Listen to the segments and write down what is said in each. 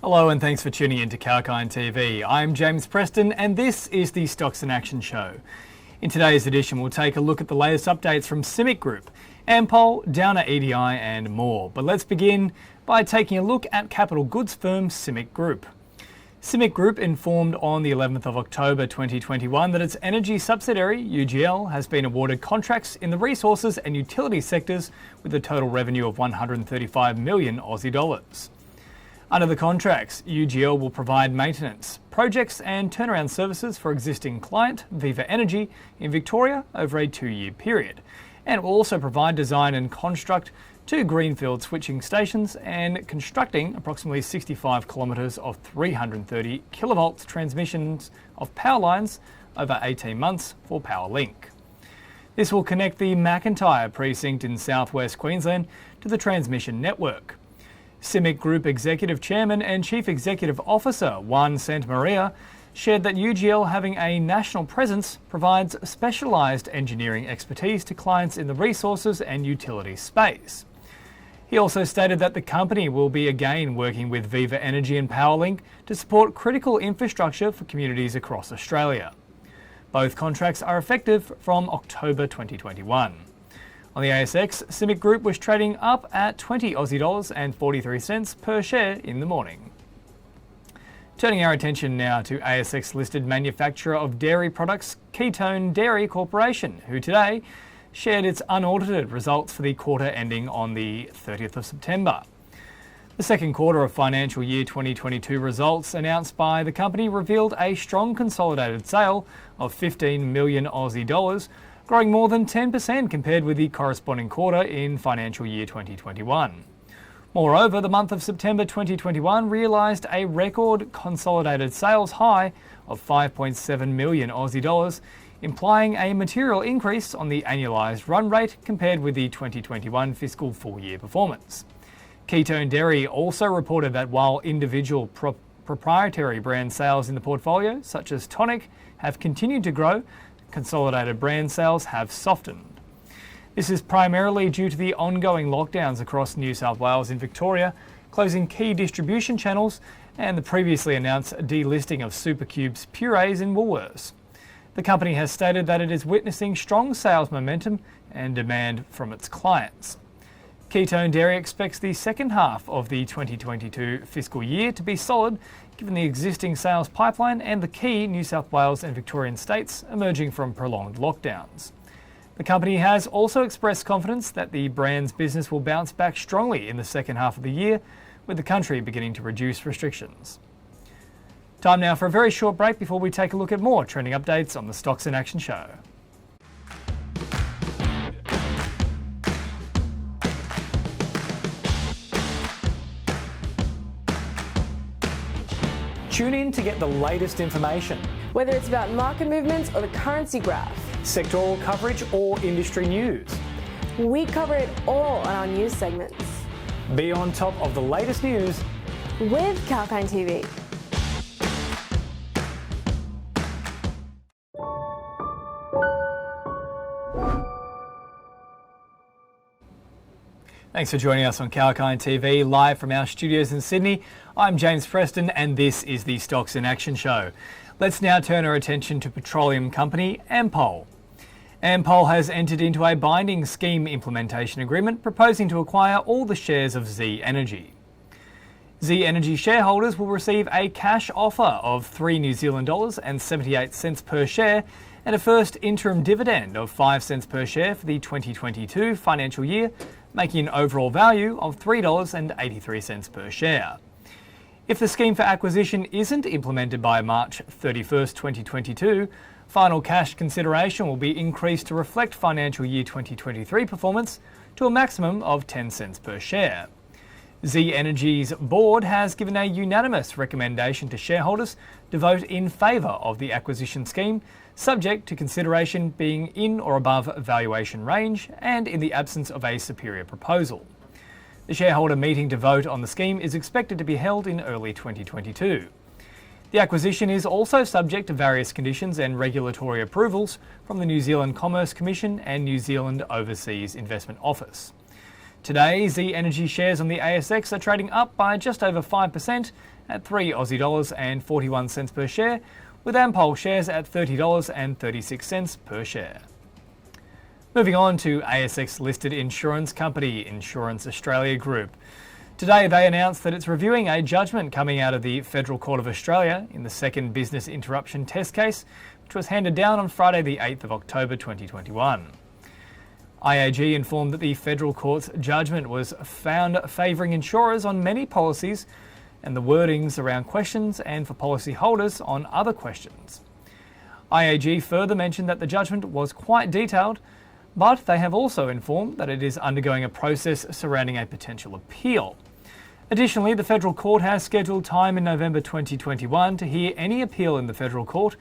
Hello and thanks for tuning in to Kalkine TV. I'm James Preston and this is the Stocks in Action show. In today's edition we'll take a look at the latest updates from CIMIC Group, Ampol, Downer EDI and more. But let's begin by taking a look at capital goods firm CIMIC Group. CIMIC Group informed on the 11th of October 2021 that its energy subsidiary, UGL, has been awarded contracts in the resources and utility sectors with a total revenue of 135 million Aussie dollars. Under the contracts, UGL will provide maintenance, projects and turnaround services for existing client, Viva Energy, in Victoria over a 2-year period. And it will also provide design and construct 2 greenfield switching stations and constructing approximately 65 kilometres of 330 kilovolts transmissions of power lines over 18 months for Powerlink. This will connect the McIntyre precinct in southwest Queensland to the transmission network. CIMIC Group Executive Chairman and Chief Executive Officer Juan Santamaria shared that UGL having a national presence provides specialised engineering expertise to clients in the resources and utility space. He also stated that the company will be again working with Viva Energy and Powerlink to support critical infrastructure for communities across Australia. Both contracts are effective from October 2021. On the ASX, CIMIC Group was trading up at 20 Aussie dollars and 43 cents per share in the morning. Turning our attention now to ASX-listed manufacturer of dairy products, Keytone Dairy Corporation, who today shared its unaudited results for the quarter ending on the 30th of September. The second quarter of financial year 2022 results announced by the company revealed a strong consolidated sale of 15 million Aussie dollars, growing more than 10% compared with the corresponding quarter in financial year 2021. Moreover, the month of September 2021 realised a record consolidated sales high of 5.7 million Aussie dollars, implying a material increase on the annualised run rate compared with the 2021 fiscal full-year performance. Keytone Dairy also reported that while individual proprietary brand sales in the portfolio, such as Tonic, have continued to grow, consolidated brand sales have softened. This is primarily due to the ongoing lockdowns across New South Wales and Victoria, closing key distribution channels and the previously announced delisting of Supercubes purees in Woolworths. The company has stated that it is witnessing strong sales momentum and demand from its clients. Keytone Dairy expects the second half of the 2022 fiscal year to be solid, given the existing sales pipeline and the key New South Wales and Victorian states emerging from prolonged lockdowns. The company has also expressed confidence that the brand's business will bounce back strongly in the second half of the year, with the country beginning to reduce restrictions. Time now for a very short break before we take a look at more trending updates on the Stocks in Action show. Tune in to get the latest information. Whether it's about market movements or the currency graph, Sectoral coverage or industry news. we cover it all on our news segments. Be on top of the latest news With Kalkine TV. Thanks for joining us on Kalkine TV, live from our studios in Sydney. I'm James Preston and this is the Stocks in Action show. Let's now turn our attention to petroleum company Ampol. Ampol has entered into a binding scheme implementation agreement proposing to acquire all the shares of Z Energy. Z Energy shareholders will receive a cash offer of $3 New Zealand dollars and 78 cents per share and a first interim dividend of 5 cents per share for the 2022 financial year, making an overall value of $3.83 per share. If the scheme for acquisition isn't implemented by March 31st, 2022, final cash consideration will be increased to reflect financial year 2023 performance to a maximum of 10 cents per share. Z Energy's board has given a unanimous recommendation to shareholders to vote in favour of the acquisition scheme, subject to consideration being in or above valuation range and in the absence of a superior proposal. The shareholder meeting to vote on the scheme is expected to be held in early 2022. The acquisition is also subject to various conditions and regulatory approvals from the New Zealand Commerce Commission and New Zealand Overseas Investment Office. Today, Z Energy shares on the ASX are trading up by just over 5% at $3.41 per share, with Ampol shares at $30.36 per share. Moving on to ASX-listed insurance company Insurance Australia Group. Today they announced that it's reviewing a judgment coming out of the Federal Court of Australia in the second business interruption test case, which was handed down on Friday the 8th of October 2021. IAG informed that the Federal Court's judgment was found favouring insurers on many policies and the wordings around questions and for policyholders on other questions. IAG further mentioned that the judgment was quite detailed, but they have also informed that it is undergoing a process surrounding a potential appeal. Additionally, the Federal Court has scheduled time in November 2021 to hear any appeal in the Federal Court,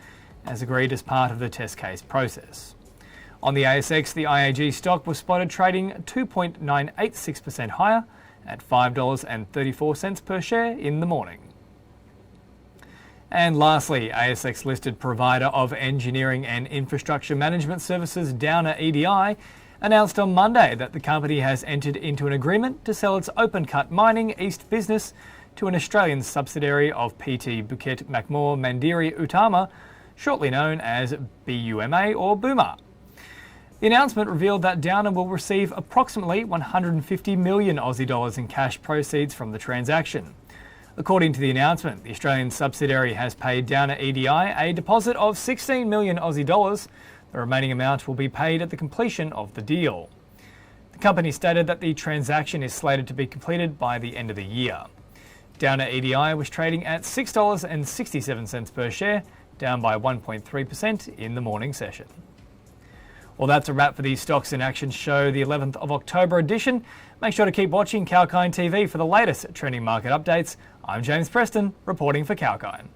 as agreed as part of the test case process. On the ASX, the IAG stock was spotted trading 2.986% higher at $5.34 per share in the morning. And lastly, ASX-listed provider of engineering and infrastructure management services Downer EDI announced on Monday that the company has entered into an agreement to sell its open-cut mining east business to an Australian subsidiary of PT Bukit Makmur Mandiri Utama, shortly known as BUMA or BUMA. The announcement revealed that Downer will receive approximately 150 million Aussie dollars in cash proceeds from the transaction. According to the announcement, the Australian subsidiary has paid Downer EDI a deposit of 16 million Aussie dollars. The remaining amount will be paid at the completion of the deal. The company stated that the transaction is slated to be completed by the end of the year. Downer EDI was trading at $6.67 per share, down by 1.3% in the morning session. Well, that's a wrap for the Stocks in Action show, the 11th of October edition. Make sure to keep watching Kalkine TV for the latest trending market updates. I'm James Preston, reporting for Kalkine.